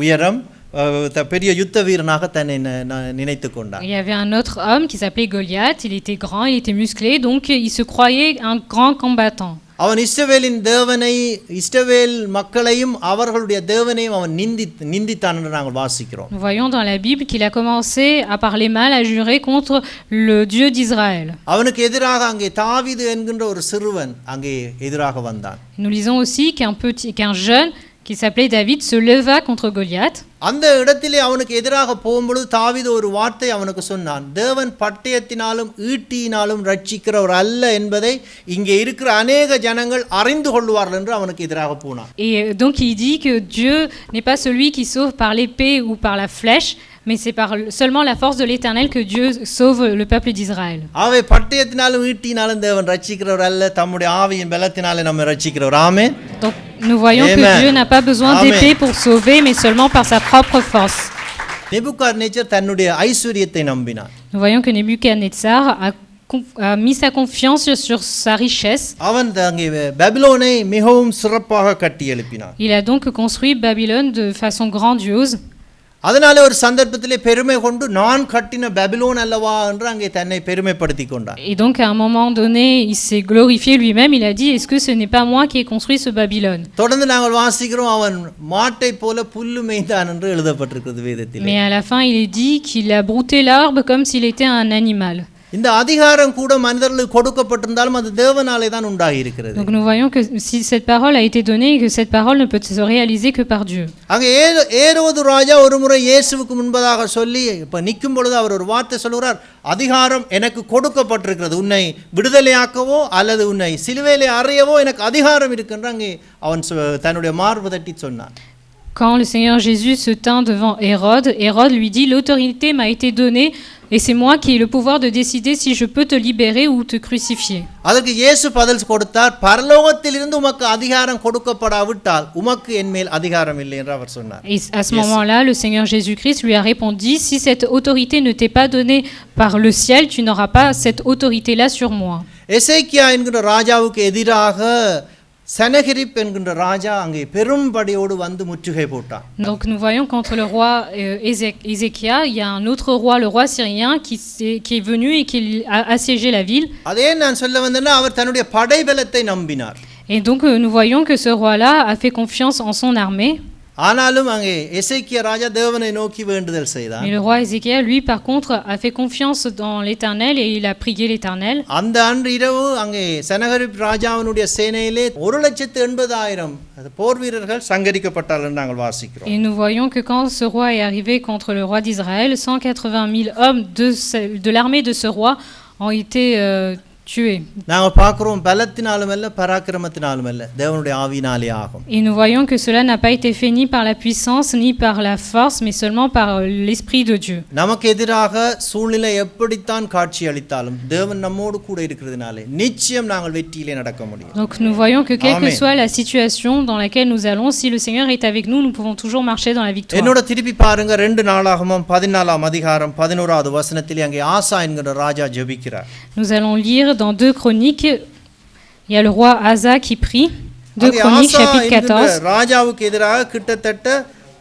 உயரம், பெரிய யுத்த வீரனாக தன்னை நினைத்து கொண்டான். Il y avait un autre homme qui s'appelait Goliath, il était grand, il était musclé, donc il se croyait un grand combattant. அவன் இஸ்ரவேலின் தேவனை இஸ்ரவேல் மக்களையும் அவர்களுடைய தேவனையும் அவன் நிந்தித்தான் என்று நாங்கள் வாசிக்கிறோம். Nous voyons dans la Bible qu'il a commencé à parler mal, à jurer contre le Dieu d'Israël. அவனுக்கு எதிராக அங்கே தாவீது என்கின்ற ஒரு சிறுவன் அங்கே எதிராக வந்தான். Nous lisons aussi qu'un jeune qui s'appelait David se leva contre Goliath. அந்த இடத்திலே அவனுக்கு எதிராக போகும்பொழுது தாவீது ஒரு வார்த்தை அவனுக்கு சொன்னான். தேவன் பட்டயத்தினாலும் ஈட்டியினாலும் ரட்சிக்கிறவர் அல்ல என்பதை இங்கே இருக்கிற அநேக ஜனங்கள் அறிந்து கொள்வார்கள் என்று அவனுக்கு எதிராக போனான். Et donc il dit que Dieu n'est pas celui qui sauve par l'épée ou par la flèche, mais c'est par seulement la force de l'Éternel que Dieu sauve le peuple d'Israël. அவை பட்டயத்தினாலும் ஈட்டியினாலும் தேவன் ரட்சிக்கிறவர் அல்ல, தம்முடைய ஆவியின் பலத்தினாலே நம்மை ரட்சிக்கிறவர். ஆமென். Donc nous voyons Amen. que Dieu n'a pas besoin Amen. d'épée pour sauver, mais seulement par sa propre force. Nebuchadnezzar தன்னுடைய ஐஸ்வரியத்தை நம்பினான். Nous voyons que Nebuchadnezzar a mis sa confiance sur sa richesse. அவன் அங்கே பாபிலோனை மிகவும் சிறப்பாக கட்டி எழுப்பினான். Il a donc construit Babylone de façon grandiose. அதனால ஒரு சந்தர்ப்பத்திலே பெருமை கொண்டு நான் கட்டின பாபிலோன் அல்லவா என்று அங்கே தன்னை பெருமைப்படுத்திக் கொண்டான். Et donc à un moment donné, il s'est glorifié lui-même, il a dit est-ce que ce n'est pas moi qui ai construit ce Babylone? தொடர்ந்து நாங்கள் வாசிக்கிறோம் அவன் மாட்டை போல புல்லு மேய்ந்தான் என்று எழுதப்பட்டிருக்கிறது வேதத்திலே. Mais à la fin, il est dit qu'il a brouté l'arbre comme s'il était un animal. இந்த அதிகாரம் கூட மனிதர்களுக்கு கொடுக்கப்பட்டிருந்தாலும் அது தேவனாலே தான் உண்டாகி இருக்கிறது. Donc nous voyons que si cette parole a été donnée et que cette parole ne peut se réaliser que par Dieu. அங்கே ஏரோது ராஜா ஒரு முறை இயேசுவுக்கு முன்பதாக சொல்லி இப்ப நிற்கும் பொழுது அவர் ஒரு வார்த்தை சொல்கிறார், அதிகாரம் எனக்கு கொடுக்கப்பட்டிருக்கிறது, உன்னை விடுதலையாக்கவோ அல்லது உன்னை சிலுவையிலே அறையவோ எனக்கு அதிகாரம் இருக்குன்ற அங்கே அவன் தன்னுடைய மார்பு தட்டி சொன்னான். Quand le Seigneur Jésus se tint devant Hérode, Hérode lui dit l'autorité m'a été donnée et c'est moi qui ai le pouvoir de décider si je peux te libérer ou te crucifier. அதற்கு இயேசு பதில் கொடுத்தார், பரலோகத்திலிருந்து உமக்கு அதிகாரம் கொடுக்கப்படாவிட்டால் உமக்கு என்மேல் அதிகாரம் இல்லை என்று அவர் சொன்னார். Et à ce moment-là, le Seigneur Jésus-Christ lui a répondu si cette autorité ne t'est pas donnée par le ciel, tu n'auras pas cette autorité-là sur moi. எசேக்கியா என்கிற ராஜாவுக்கு எதிராக சனகரிப் என்கின்ற ராஜா அங்கே பெரும்படையோடு வந்து முற்றுகை போட்டான். Donc nous voyons qu'entre le roi Ézéchias, il y a un autre roi, le roi syrien, qui est venu et qui a assiégé la ville. அதே நான் சொல்ல வந்தேன்னா அவர் தன்னுடைய படைபலத்தை நம்பினார். Et donc nous voyons que ce roi-là a fait confiance en son armée. ஆனாலும் அங்கே எசேக்கியா ராஜா தேவனை நோக்கி வேண்டுதல் செய்தான். Mais le roi Ézéchias, lui, par contre, a fait confiance dans l'Éternel et il a prié l'Éternel. அந்த அன்று இரவு அங்கே சனகரிப் ராஜாவினுடைய சேனையிலே 1,80,000 போர் வீரர்கள் சங்கரிக்கப்பட்டார்கள் என்று நாங்கள் வாசிக்கிறோம். Et nous voyons que quand ce roi est arrivé contre le roi d'Israël, 180 000 hommes de l'armée de ce roi ont été tués. நாங்கள் பார்க்கிறோம் பலத்தினாலும் அல்ல பராக்கிரமத்தினாலும் அல்ல தேவனுடைய ஆவியினாலே ஆகும். Et nous voyons que cela n'a pas été fait ni par la puissance ni par la force, mais seulement par l'Esprit de Dieu. நமக்கு எதிராக சூழ்நிலை எப்படித்தான் காட்சி அளித்தாலும் தேவன் நம்மோடு கூட இருக்கிறதுனாலே நிச்சயம் நாங்கள் வெற்றியிலே நடக்க முடியும். Donc nous voyons que quelle Amen. que soit la situation dans laquelle nous allons, si le Seigneur est avec nous, nous pouvons toujours marcher dans la victoire. என்னோட திருப்பி பாருங்க 2 நாளாகமம் 14ஆம் அதிகாரம் 11வது வசனத்திலே அங்கே ஆசா என்கிற ராஜா ஜெபிக்கிறார். Nous allons lire dans 2 Chroniques, il y a le roi Asa qui prie. 2 Chroniques chapitre 14. ராஜாவுக்கு எதிராக கிட்டத்தட்ட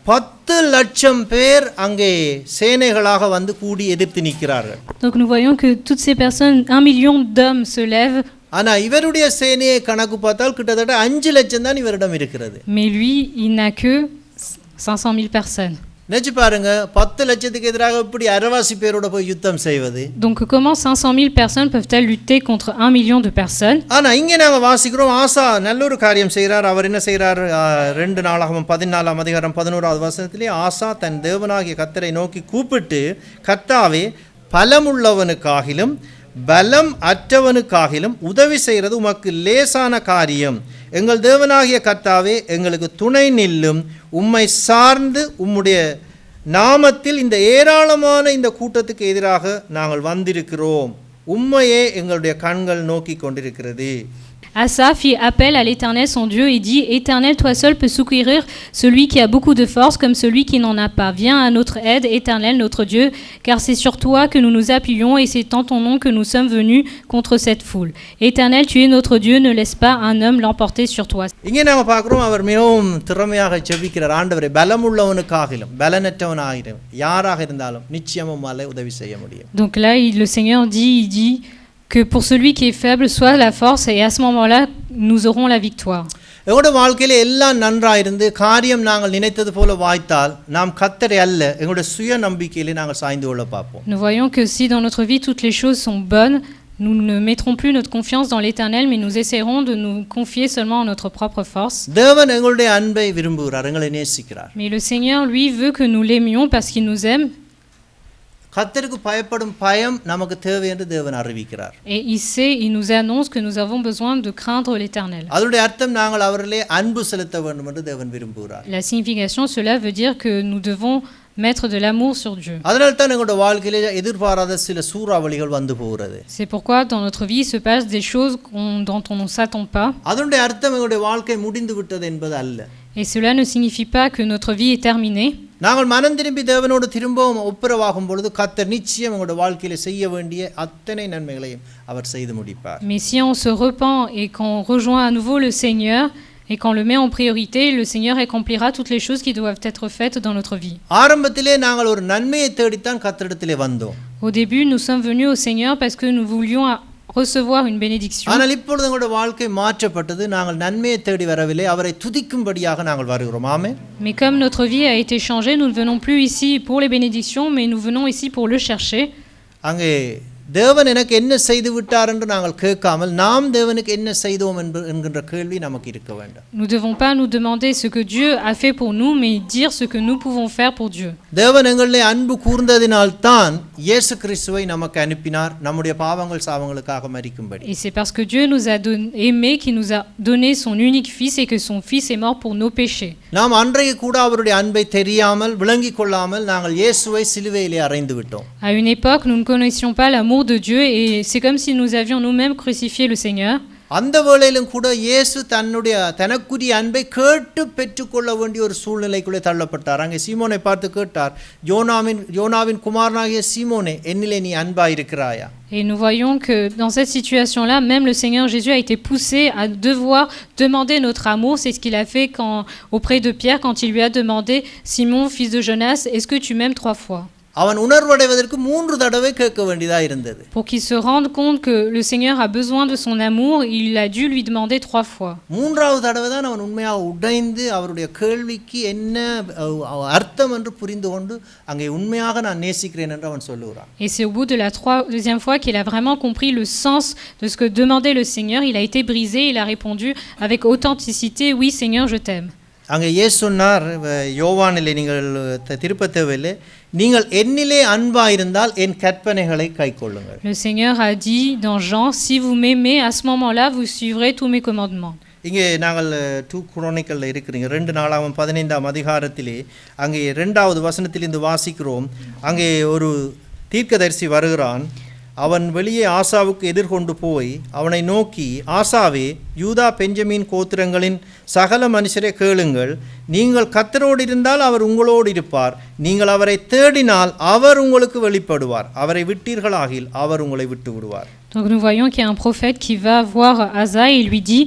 10 லட்சம் பேர் அங்கே சேனைகளாக வந்து கூடி எதிர்த்து நிற்கிறார்கள். Donc nous voyons que toutes ces personnes, 1 million d'hommes se lèvent. ஆனா இவருடைய சேனையை கணக்கு பார்த்தால் கிட்டத்தட்ட 5 லட்சம் தான் இவரிடம் இருக்கிறது. Mais lui, il n'a que 500 000 personnes. நினைச்சு பாருங்க 10 லட்சத்துக்கு எதிராக இப்படி அரவாசி பேரோட போய் யுத்தம் செய்வது. Donc comment 500 000 personnes peuvent-elles lutter contre 1 million de personnes? ஆனா இங்க நாங்க வாசிக்கிறோம் ஆசா நல்ல ஒரு காரியம் செய்கிறார். அவர் என்ன செய்கிறார்? 2 நாளாகமம் 14ஆம் அதிகாரம் 11வது வசனத்திலே ஆசா தன் தேவனாகிய கர்த்தரை நோக்கி கூப்பிட்டு, கர்த்தாவே, பலமுள்ளவனுக்காகிலும் பலம் அற்றவனுக்காகிலும் உதவி செய்கிறது உமக்கு லேசான காரியம். எங்கள் தேவனாகிய கர்த்தாவே, எங்களுக்கு துணை நில்லும். உம்மை சார்ந்து உம்முடைய நாமத்தில் இந்த ஏராளமான இந்த கூட்டத்துக்கு எதிராக நாங்கள் வந்திருக்கிறோம். உம்மையே எங்களுடைய கண்கள் நோக்கி கொண்டிருக்கிறது. Asa fit appel à l'Éternel son Dieu et dit « Éternel, toi seul peux secourir celui qui a beaucoup de force comme celui qui n'en a pas. Viens à notre aide, Éternel, notre Dieu, car c'est sur toi que nous nous appuyons et c'est en ton nom que nous sommes venus contre cette foule. Éternel, tu es notre Dieu, ne laisse pas un homme l'emporter sur toi. » இங்கே நாம பார்க்கிறோம் அவர் மிகவும் திறமையாக ஜெபிக்கிறார். ஆண்டவரே, பலமுள்ளவனுக்காகிலும் பலனற்றவனாகிலும் யாராக இருந்தாலும் நிச்சயமாக உம்மாலே உதவி செய்ய முடியும். Donc là, le Seigneur dit que pour celui qui est faible, soit la force, et à ce moment-là, nous aurons la victoire. எங்களோட வாழ்க்கையில எல்லாம் நன்றாயிருந்து காரியம் நாங்கள் நினைத்தது போல வாய்த்தால் நாம் கர்த்தரை அல்ல எங்களுடைய சுய நம்பிக்கையிலே நாங்கள் சாய்ந்து கொள்ள பார்ப்போம். Nous voyons que si dans notre vie toutes les choses sont bonnes, nous ne mettrons plus notre confiance dans l'Éternel, mais nous essaierons de nous confier seulement en notre propre force. தேவன் எங்களுடைய அன்பை விரும்புகிறார், எங்களை நேசிக்கிறார். Mais le Seigneur, lui, veut que nous l'aimions parce qu'il nous aime. கர்த்தருக்கு பயப்படும் பயம் நமக்கு தேவை என்று தேவன் அறிவிக்கிறார். Et il sait, il nous annonce que nous avons besoin de craindre l'Éternel. அதனுடைய அர்த்தம் நாங்கள் அவரிலே அன்பு செலுத்த வேண்டும் என்று தேவன் விரும்புகிறார். La signification, cela veut dire que nous devons mettre de l'amour sur Dieu. அதனால தான் எங்களுடைய வாழ்க்கையிலே எதிர்பாராத சில சூறாவளிகள் வந்து போகிறது. C'est pourquoi dans notre vie il se passe des choses dont on ne s'attend pas. அதனுடைய அர்த்தம் எங்களுடைய வாழ்க்கை முடிந்து விட்டது என்பது அல்ல. Et cela ne signifie pas que notre vie est terminée. நாங்கள் மனம் திரும்பி தேவனோடு திரும்பவும் ஒப்புரவாகும் பொழுது கர்த்தர் நிச்சயம் எங்களுடைய வாழ்க்கையிலே செய்ய வேண்டிய அத்தனை நன்மைகளையும் அவர் செய்து முடிப்பார். Mais si on se repent et qu'on rejoint à nouveau le Seigneur et qu'on le met en priorité, le Seigneur accomplira toutes les choses qui doivent être faites dans notre vie. ஆரம்பத்திலே நாங்கள் ஒரு நன்மையை தேடித்தான் கர்த்தரிடத்திலே வந்தோம். Au début, nous sommes venus au Seigneur parce que nous voulions recevoir une bénédiction. ஆனால் இப்பொழுது எங்களுடைய வாழ்க்கை மாற்றப்பட்டது. நாங்கள் நன்மையை தேடி வரவில்லை, அவரை துதிக்கும்படியாக நாங்கள் வருகிறோம். ஆமென். Mais comme notre vie a été changée, nous ne venons plus ici pour les bénédictions, mais nous venons ici pour le chercher. அங்கே தேவன் எனக்கு என்ன செய்து விட்டார் என்று நாங்கள் கேட்காமல் நாம் தேவனுக்கு என்ன செய்தோம் என்கின்ற கேள்வி நமக்கு இருக்க வேண்டும். Nous ne devons pas nous demander ce que Dieu a fait pour nous, mais dire ce que nous pouvons faire pour Dieu. தேவன் எங்களிலே அன்பு கூர்ந்ததினால் தான் இயேசு கிறிஸ்துவை நமக்கு அனுப்பினார், நம்முடைய பாவங்கள் சாபங்களுக்காக மரிக்கும்படி. Et c'est parce que Dieu nous a aimés qu'il nous a donné son unique fils et que son fils est mort pour nos péchés. நாம் அன்றைக்கு கூட அவருடைய அன்பை தெரியாமல் விளங்கிக் கொள்ளாமல் நாங்கள் இயேசுவை சிலுவையிலே அறைந்து விட்டோம். À une époque, nous ne connaissions pas l'amour de Dieu et c'est comme si nous avions nous-mêmes crucifié le Seigneur. அந்த வேளையிலும் கூட இயேசு தனக்குரிய அன்பை கேட்டு பெற்றுக்கொள்ள வேண்டிய ஒரு சூழ்நிலைக்குள்ளே தள்ளப்பட்டார். அங்கே சீமோனை பார்த்து கேட்டார், யோனாவின் குமாரனாகிய சீமோனே, என்னிலே நீ அன்பாயிருக்கிறாயா? Et nous voyons que dans cette situation-là, même le Seigneur Jésus a été poussé à devoir demander notre amour. C'est ce qu'il a fait auprès de Pierre quand il lui a demandé, Simon, fils de Jonas, est-ce que tu m'aimes 3 fois? அவன் உணர்வடைவதற்கு 3 தடவை கேட்க வேண்டியதா இருந்தது. Pour qu'il se rende compte que le Seigneur a besoin de son amour, il a dû lui demander 3 fois. 3வது தடவை தான் அவன் உண்மையாக உடைந்து அவருடைய கேள்விக்கு என்ன அர்த்தம் என்று புரிந்து கொண்டு அங்கே உண்மையாக நான் நேசிக்கிறேன் என்று அவன் சொல்லுகிறான். Et c'est au bout de la 3e fois qu'il a vraiment compris le sens de ce que demandait le Seigneur. Il a été brisé, il a répondu avec authenticité, oui Seigneur, je t'aime. அங்கே இயேசு சொன்னார், யோவானிலே நீங்கள் திருப்ப தேவையில்லை, நீங்கள் என்னிலே அன்பாயிருந்தால் என் கற்பனைகளை கைக்கொள்ளுங்கள். Le Seigneur a dit dans Jean, si vous m'aimez, à ce moment-là, vous suivrez tous mes commandements. இங்கே நாங்கள் 2 குரோனிக்கல்ல இருக்கிறீங்க 2 நாளாகவும் 15ஆம் அதிகாரத்திலே அங்கே 2வது வசனத்திலிருந்து வாசிக்கிறோம். அங்கே ஒரு தீர்க்கதரிசி வருகிறான். அவன் வெளியே ஆசாவுக்கு எதிர்கொண்டு போய் அவனை நோக்கி, ஆசாவே, யூதா பெஞ்சமின் கோத்திரங்களின் சகல மனுஷரை கேளுங்கள், நீங்கள் கர்த்தரோடு இருந்தால் அவர் உங்களோடு இருப்பார், நீங்கள் அவரை தேடினால் அவர் உங்களுக்கு வெளிப்படுவார், அவரை விட்டீர்களாகில் அவர் உங்களை விட்டு விடுவார். Donc nous voyons qu'il y a un prophète qui va voir Asa et lui dit,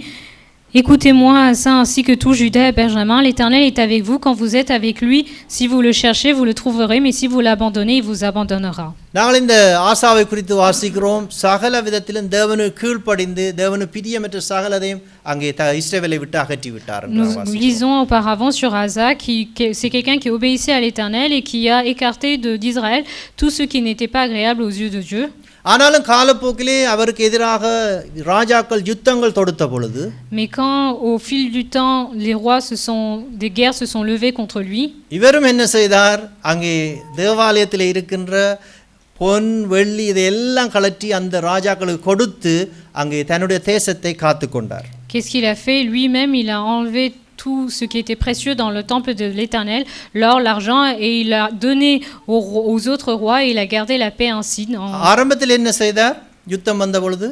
écoutez-moi, Asa, ainsi que tout Juda et Benjamin, l'Éternel est avec vous quand vous êtes avec lui. Si vous le cherchez, vous le trouverez, mais si vous l'abandonnez, il vous abandonnera. நாங்கள் இந்த ஆசாவை குறித்து வாசிக்கிறோம். சகல விதத்திலும் தேவனுக்கு கீழ்ப்படிந்து தேவனுக்கு பிரியமற்ற சகலதையும் அங்கே இஸ்ரவேலை விட்டு அகற்றி விட்டார். Nous lisons auparavant sur Asa, c'est quelqu'un qui obéissait à l'Éternel et qui a écarté d'Israël tout ce qui n'était pas agréable aux yeux de Dieu. ஆனாலும் காலப்போக்கிலே அவருக்கு எதிராக ராஜாக்கள் யுத்தங்கள் தொடுத்த பொழுது, mais quand au fil du temps des guerres se sont levées contre lui, இவரும் என்ன செய்தார், அங்கே தேவாலயத்தில் இருக்கின்ற பொன் வெள்ளி இதையெல்லாம் கலற்றி அந்த ராஜாக்களுக்கு கொடுத்து அங்கே தன்னுடைய தேசத்தை காத்து கொண்டார். Qu'est-ce qu'il a fait? Lui-même, il a enlevé tout ce qui était précieux dans le temple de l'Éternel, l'or, l'argent, et il a donné aux autres rois, et il a gardé la paix ainsi. ஆரம்பத்தில் என்ன செய்தார், யுத்தம் வந்த பொழுது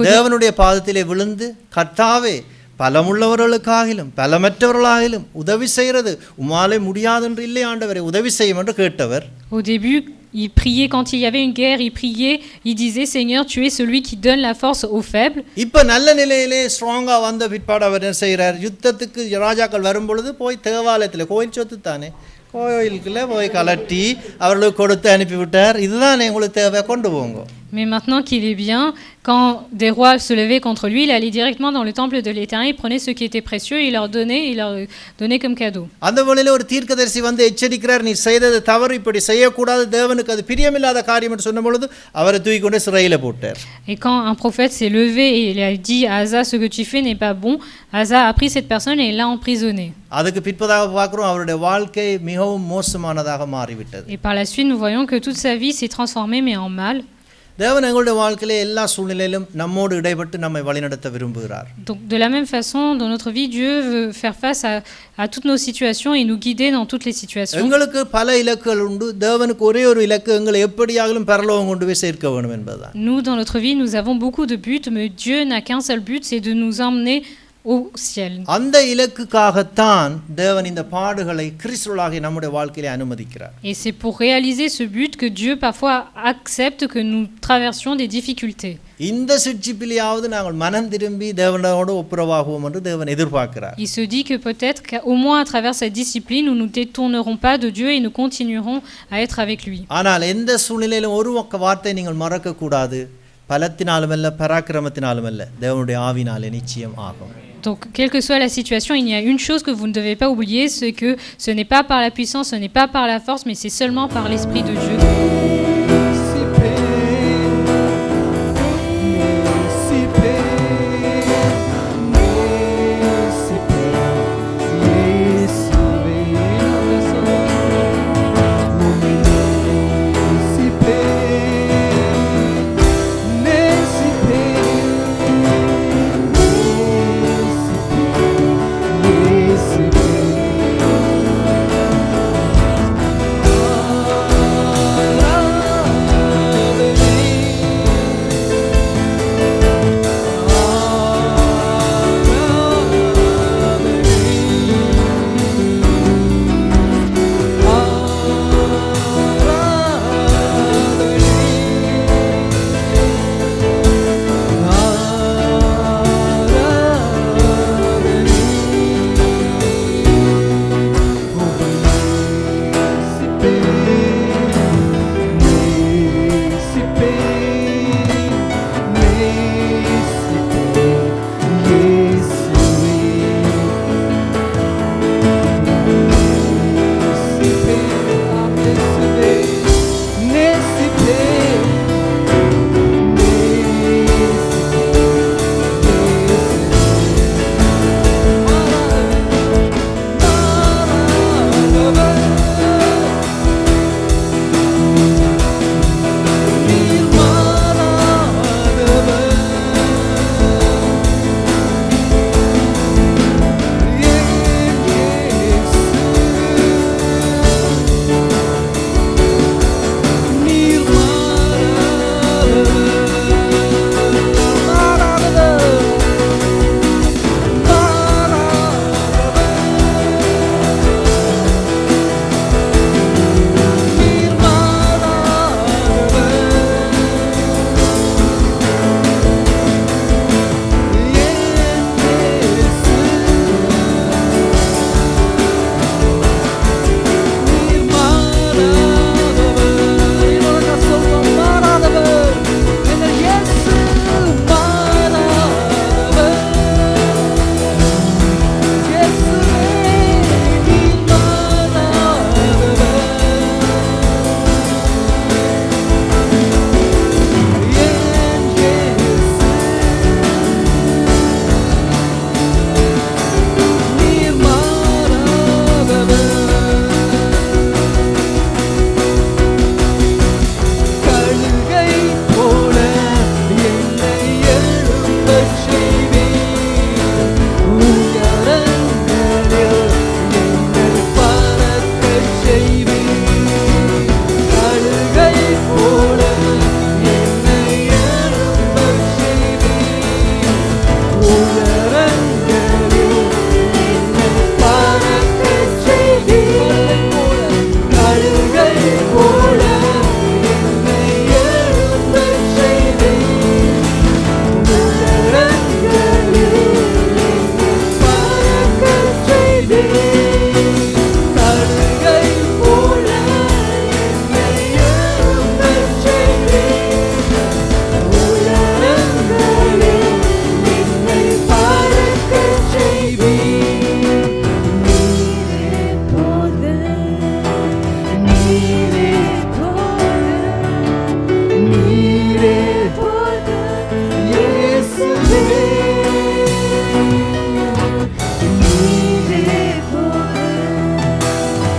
தேவனுடைய பாதத்திலே விழுந்து, கர்த்தாவே, பலமுள்ளவர்களுக்காகிலும் பலமற்றவர்களாகிலும் உதவி செய்கிறது உம்மாலே முடியாதென்று இல்லை ஆண்டவரே, உதவி செய்யும் என்று கேட்டவர். Au début, il priait quand il y avait une guerre, il priait, il disait, Seigneur, tu es celui qui donne la force aux faibles. இப்ப நல்ல நிலையிலே ஸ்ட்ராங்கா வந்த பிற்பாடு அவர் என்ன செய்கிறார், யுத்தத்துக்கு ராஜாக்கள் வரும் பொழுது போய் தேவாலயத்தில், கோயில் சொத்து தானே, கோயிலுக்குள்ளே போய் கலட்டி அவர்களுக்கு கொடுத்து அனுப்பிவிட்டார். இதுதான் உங்களுக்கு தேவை, கொண்டு போங்க. Mais maintenant qu'il est bien, quand des rois se levaient contre lui, il allait directement dans le temple de l'Éternel, il prenait ce qui était précieux et il leur donnait comme cadeau. அந்த வேளையில ஒரு தீர்க்கதரிசி வந்து எச்சரிக்கிறார், நீ செய்தது தவறு, இப்படி செய்யக்கூடாது, தேவனுக்கு அது பிரியமில்லாத காரியம் என்று சொன்ன பொழுது அவரை தூக்கி கொண்டு சிறையில் போட்டார். Et quand un prophète s'est levé et il a dit à Asa, ce que tu fais n'est pas bon, Asa a pris cette personne et l'a emprisonné. அதுக்கு பிற்பதாக பார்க்கிறோம் அவருடைய வாழ்க்கை மிகவும் மோசமானதாக மாறிவிட்டது. Et par la suite, nous voyons que toute sa vie s'est transformée mais en mal. தேவன் எங்களுடைய வாழ்க்கையிலே எல்லா சூழ்நிலையிலும் நம்மோடு இடைப்பட்டு நம்மை வழிநடத்த விரும்புகிறார். Donc de la même façon, dans notre vie, Dieu veut faire face à toutes nos situations et nous guider dans toutes les situations. எங்களுக்கு பல இலக்குகள் உண்டு. தேவனுக்கு ஒரே ஒரு இலக்கு, எங்களை எப்படியாகிலும் பரலோகம் கொண்டு போய் சேர்க்க வேண்டும் என்பதுதான். Nous, dans notre vie, nous avons beaucoup de buts, mais Dieu n'a qu'un seul but, c'est de nous emmener au ciel. அந்த இலக்குக்காகத்தான் தேவன் இந்த பாடுகளை கிறிஸ்துவாகிய நம்முடைய வாழ்க்கையிலே அனுமதிக்கிறார். Et c'est pour réaliser ce but que Dieu parfois accepte que nous traversions des difficultés. இந்த சிட்சிப்பிலேயாவது நாங்கள் மனம் திரும்பி தேவனோடு ஒப்புரவாகுவோம் என்று தேவன் எதிர்பார்க்கிறார். Il se dit que peut-être qu'au moins à travers cette discipline, nous ne nous détournerons pas de Dieu et nous continuerons à être avec lui. ஆனால் எந்த சூழ்நிலையிலும் ஒரு வார்த்தை நீங்கள் மறக்க கூடாது, பலத்தினாலும் அல்ல பராக்கிரமத்தினாலும் அல்ல, தேவனுடைய ஆவினாலே நிச்சயம் ஆகும். Donc, quelle que soit la situation, il y a une chose que vous ne devez pas oublier, c'est que ce n'est pas par la puissance, ce n'est pas par la force, mais c'est seulement par l'Esprit de Dieu. La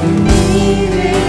நீரே